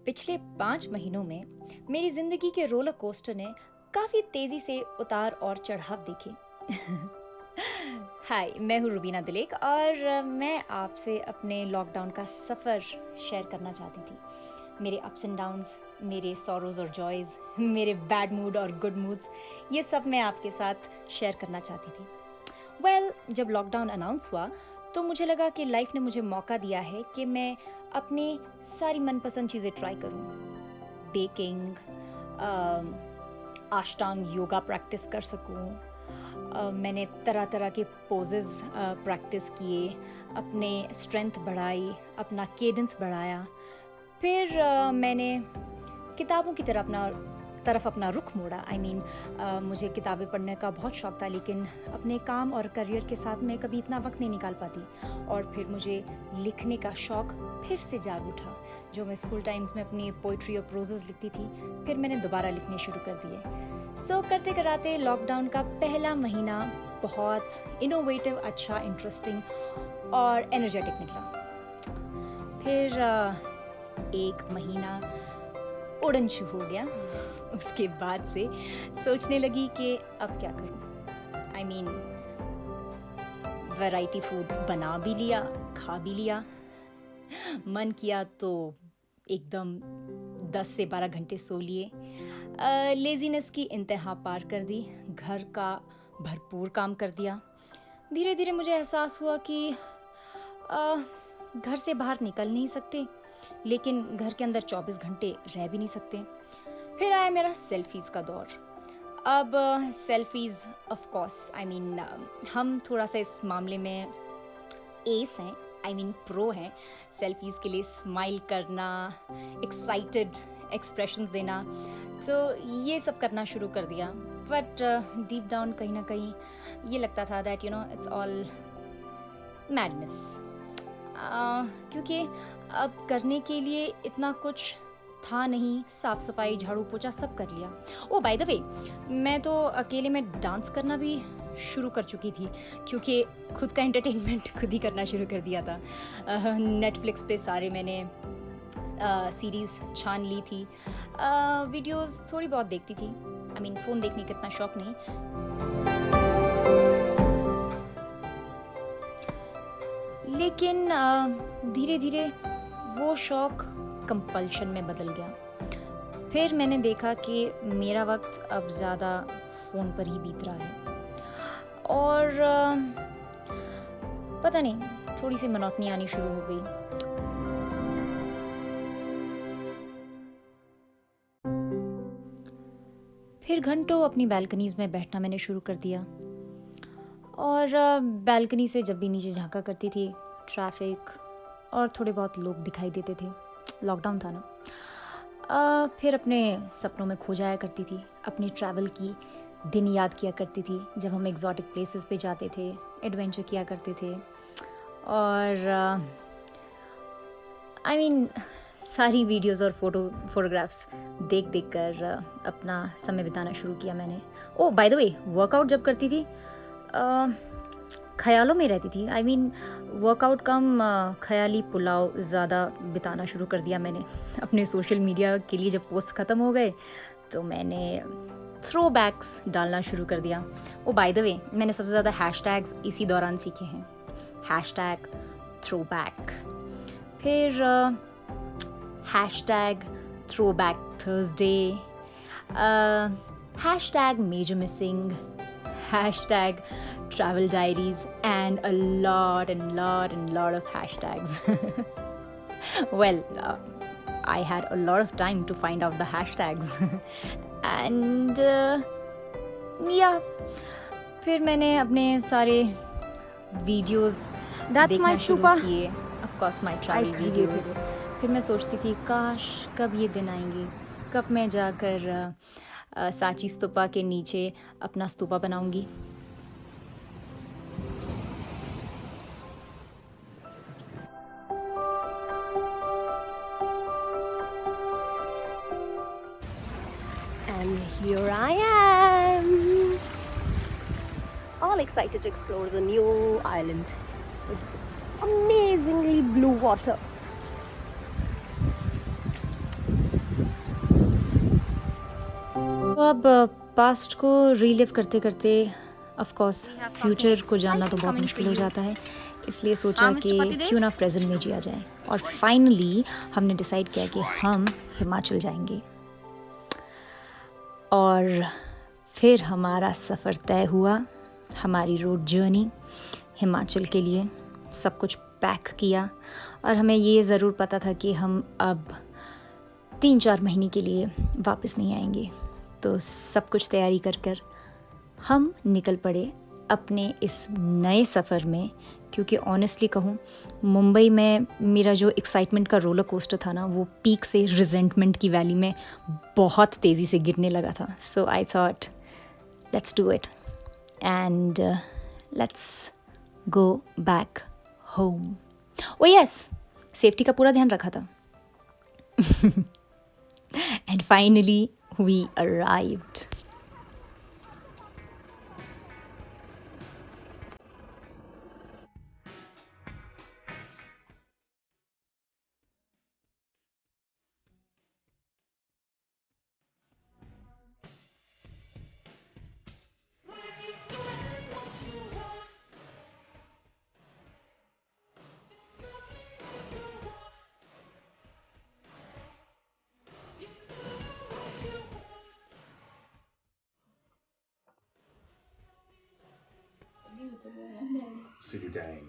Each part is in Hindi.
पिछले 5 महीनों में मेरी जिंदगी के रोलर कोस्टर ने काफी तेजी से उतार और चढ़ाव देखे। हाय, मैं हूँ रुबीना दिलेक और मैं आपसे अपने लॉकडाउन का सफ़र शेयर करना चाहती थी। मेरे अप्स एंड डाउन्स, मेरे सॉरोज और जॉयज़, मेरे बैड मूड और गुड मूड्स, ये सब मैं आपके साथ शेयर करना चाहती थी। जब लॉकडाउन अनाउंस हुआ तो मुझे लगा कि लाइफ ने मुझे मौका दिया है कि मैं अपनी सारी मनपसंद चीज़ें ट्राई करूँ। बेकिंग, अष्टांग योगा प्रैक्टिस कर सकूँ। मैंने तरह तरह के पोजेस प्रैक्टिस किए, अपने स्ट्रेंथ बढ़ाई, अपना केडेंस बढ़ाया। फिर मैंने किताबों की तरफ अपना रुख मोड़ा। मुझे किताबें पढ़ने का बहुत शौक़ था, लेकिन अपने काम और करियर के साथ मैं कभी इतना वक्त नहीं निकाल पाती। और फिर मुझे लिखने का शौक़ फिर से जाग उठा। जो मैं स्कूल टाइम्स में अपनी पोइट्री और प्रोजेस लिखती थी, फिर मैंने दोबारा लिखने शुरू कर दिए। करते कराते लॉकडाउन का पहला महीना बहुत इनोवेटिव, अच्छा, इंटरेस्टिंग और एनर्जेटिक निकला। फिर एक महीना उड़न शुरू हो गया। उसके बाद से सोचने लगी कि अब क्या करूं। वैरायटी फूड बना भी लिया, खा भी लिया। मन किया तो एकदम 10 से 12 घंटे सो लिए। लेजीनेस की इंतहा पार कर दी, घर का भरपूर काम कर दिया। धीरे धीरे मुझे एहसास हुआ कि घर से बाहर निकल नहीं सकते, लेकिन घर के अंदर 24 घंटे रह भी नहीं सकते। फिर आया मेरा सेल्फीज़ का दौर। अब सेल्फीज़ ऑफ कोर्स हम थोड़ा सा इस मामले में एस हैं, प्रो हैं। सेल्फीज़ के लिए स्माइल करना, एक्साइटेड एक्सप्रेशंस देना, तो ये सब करना शुरू कर दिया। बट डीप डाउन कहीं ना कहीं ये लगता था दैट इट्स ऑल मैडनेस, क्योंकि अब करने के लिए इतना कुछ था नहीं। साफ सफाई, झाड़ू पोछा सब कर लिया। ओ बाय द वे, मैं तो अकेले में डांस करना भी शुरू कर चुकी थी, क्योंकि खुद का एंटरटेनमेंट खुद ही करना शुरू कर दिया था। नेटफ्लिक्स पे सारे मैंने सीरीज़ छान ली थी। वीडियोस थोड़ी बहुत देखती थी। फ़ोन देखने का इतना शौक नहीं। लेकिन धीरे धीरे वो शौक़ कंपल्शन में बदल गया। फिर मैंने देखा कि मेरा वक्त अब ज़्यादा फ़ोन पर ही बीत रहा है और पता नहीं, थोड़ी सी मोनोटनी आनी शुरू हो गई। फिर घंटों अपनी बैल्कनीज़ में बैठना मैंने शुरू कर दिया। और बैल्कनी से जब भी नीचे झांका करती थी, ट्रैफिक और थोड़े बहुत लोग दिखाई देते थे। लॉकडाउन था ना। फिर अपने सपनों में खो जाया करती थी। अपने ट्रैवल की दिन याद किया करती थी, जब हम एग्जॉटिक प्लेसेस पे जाते थे, एडवेंचर किया करते थे। और सारी वीडियोस और फोटोग्राफ्स देख देख कर अपना समय बिताना शुरू किया मैंने। ओ बाय द वे, वर्कआउट जब करती थी ख्यालों में रहती थी। वर्कआउट कम ख्याली पुलाव ज़्यादा बिताना शुरू कर दिया मैंने। अपने सोशल मीडिया के लिए जब पोस्ट ख़त्म हो गए तो मैंने थ्रो बैक्स डालना शुरू कर दिया। ओ बाय द वे, मैंने सबसे ज़्यादा हैशटैग्स इसी दौरान सीखे हैं। हैशटैग थ्रो बैक, फिर hashtag throw back Thursday, hashtag major missing, hashtag travel diaries, and a lot of hashtags. I had a lot of time to find out the hashtags. And फिर मैंने अपने सारे वीडियोस देखना शुरू किए। Of course, my travel videos. फिर मैं सोचती थी, काश कब ये दिन आएंगे, कब मैं जाकर सांची स्तूपा के नीचे अपना स्तूपा बनाऊंगी। And here I am, all excited to explore the new island with amazingly blue water. अब पास्ट को रीलिव करते करते ऑफ कोर्स फ्यूचर को जानना तो बहुत मुश्किल हो जाता है, इसलिए सोचा कि क्यों ना प्रेजेंट में जिया जाए। और फाइनली हमने डिसाइड किया कि हम हिमाचल जाएंगे। और फिर हमारा सफ़र तय हुआ, हमारी रोड जर्नी हिमाचल के लिए। सब कुछ पैक किया और हमें ये ज़रूर पता था कि हम अब 3-4 महीने के लिए वापस नहीं आएंगे। तो सब कुछ तैयारी कर कर हम निकल पड़े अपने इस नए सफ़र में। क्योंकि ऑनेस्टली कहूँ, मुंबई में मेरा जो एक्साइटमेंट का रोलर कोस्टर था ना, वो पीक से रिजेंटमेंट की वैली में बहुत तेज़ी से गिरने लगा था। So I thought let's do it and let's go back home. Oh yes, safety का पूरा ध्यान रखा था। And finally we arrived. Sudang.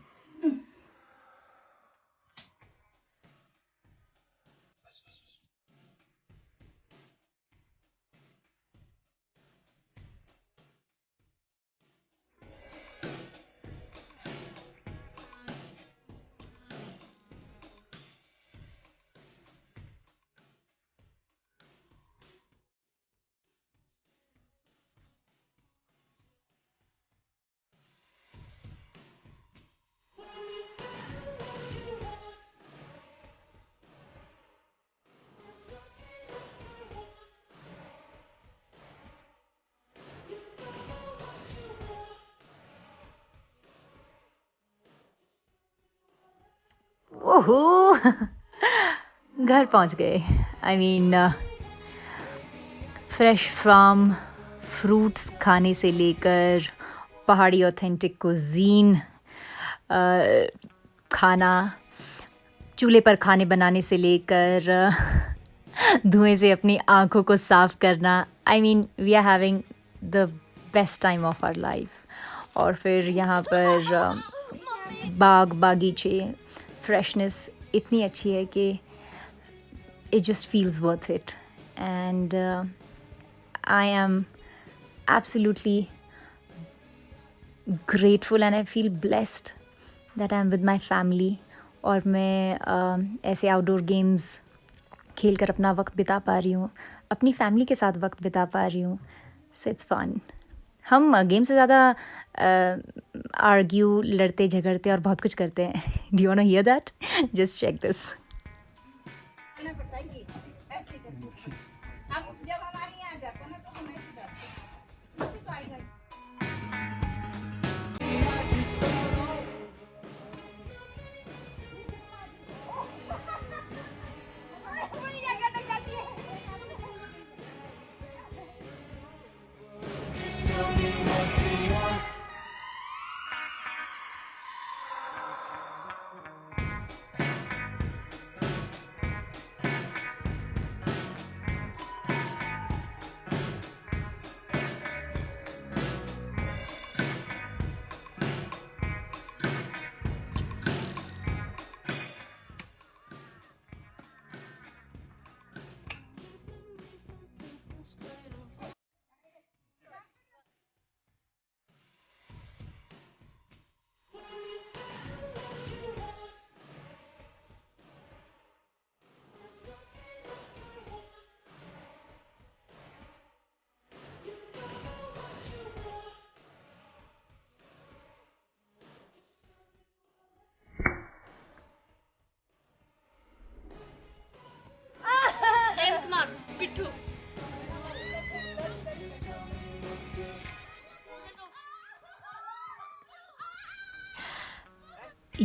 ओहो, घर पहुंच गए। I mean fresh from fruits खाने से लेकर पहाड़ी ऑथेंटिक कुजीन खाना, चूल्हे पर खाने बनाने से लेकर धुएं से अपनी आँखों को साफ करना। I mean we are having the best time of our life. और फिर यहाँ पर बाग बागीचे, फ्रेशनेस इतनी अच्छी है कि it just feels worth it. And I am absolutely grateful and I feel blessed that I'm with my family. और मैं ऐसे आउटडोर गेम्स खेल कर अपना वक्त बिता पा रही हूँ, अपनी फैमिली के साथ वक्त बिता पा रही हूँ। So it's fun. हम गेम से ज़्यादा आर्ग्यू, लड़ते झगड़ते और बहुत कुछ करते हैं। Do you want to hear that? Just check this.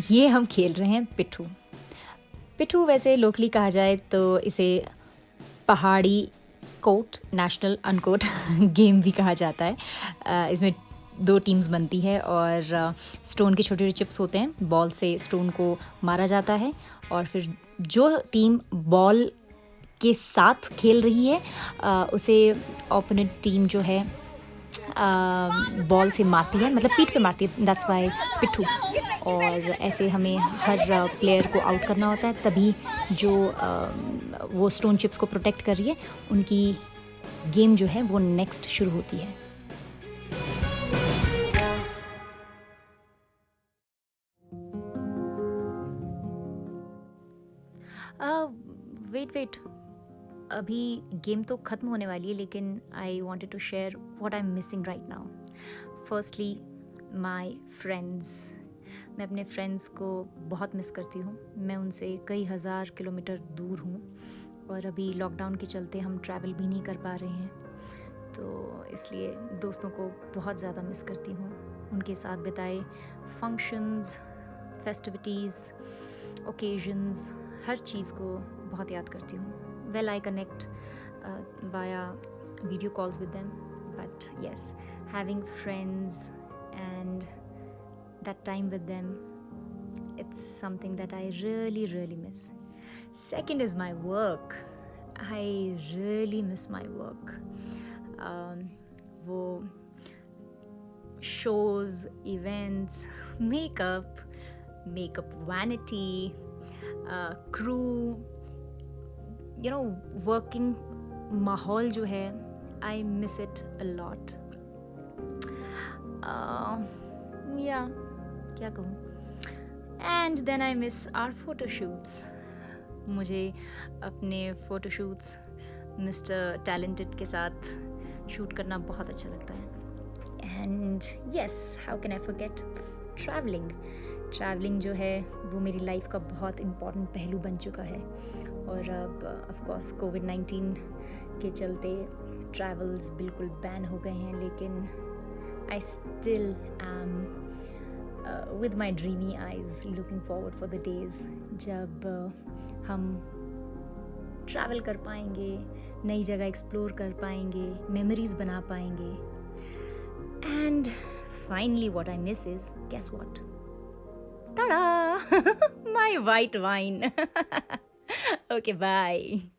ये हम खेल रहे हैं पिट्ठू। पिट्ठू वैसे लोकली कहा जाए तो इसे पहाड़ी कोट नेशनल अनकोट गेम भी कहा जाता है। इसमें 2 टीम्स बनती है और स्टोन के छोटे छोटे चिप्स होते हैं, बॉल से स्टोन को मारा जाता है और फिर जो टीम बॉल के साथ खेल रही है उसे ओपोनेंट टीम जो है बॉल से मारती है, मतलब पीठ पे मारती है, दैट्स वाई पिट्ठू। और ऐसे हमें हर प्लेयर को आउट करना होता है, तभी जो वो स्टोन चिप्स को प्रोटेक्ट कर रही है उनकी गेम जो है वो नेक्स्ट शुरू होती है। वेट अभी गेम तो ख़त्म होने वाली है, लेकिन I wanted to share what I am missing right now. Firstly my friends, मैं अपने फ्रेंड्स को बहुत मिस करती हूँ। मैं उनसे कई हज़ार किलोमीटर दूर हूँ और अभी लॉकडाउन के चलते हम ट्रैवल भी नहीं कर पा रहे हैं, तो इसलिए दोस्तों को बहुत ज़्यादा मिस करती हूँ। उनके साथ बिताए फंक्शंस, फेस्टिविटीज़, ओकेजन्स, हर चीज़ को बहुत याद करती हूँ। Well, I connect via video calls with them, but yes, having friends and that time with them, it's something that I really miss. Second is my work. I really miss my work. वो shows, events, makeup vanity, crew, you know, working माहौल जो है, I miss it a lot. Yeah, क्या कहूँ। And then I miss our photo shoots. मुझे अपने फ़ोटो शूट्स मिस्टर टैलेंटेड के साथ शूट करना बहुत अच्छा लगता है। And yes, how can I forget travelling जो है वो मेरी लाइफ का बहुत इम्पॉर्टेंट पहलू बन चुका है। और अब ऑफ कोर्स कोविड-19 के चलते ट्रैवल्स बिल्कुल बैन हो गए हैं, लेकिन I still am with my dreamy eyes looking forward for the days जब हम ट्रैवल कर पाएंगे, नई जगह एक्सप्लोर कर पाएंगे, मेमोरीज बना पाएंगे। And finally what I miss is, guess what? Ta-da! My white wine. Okay, bye.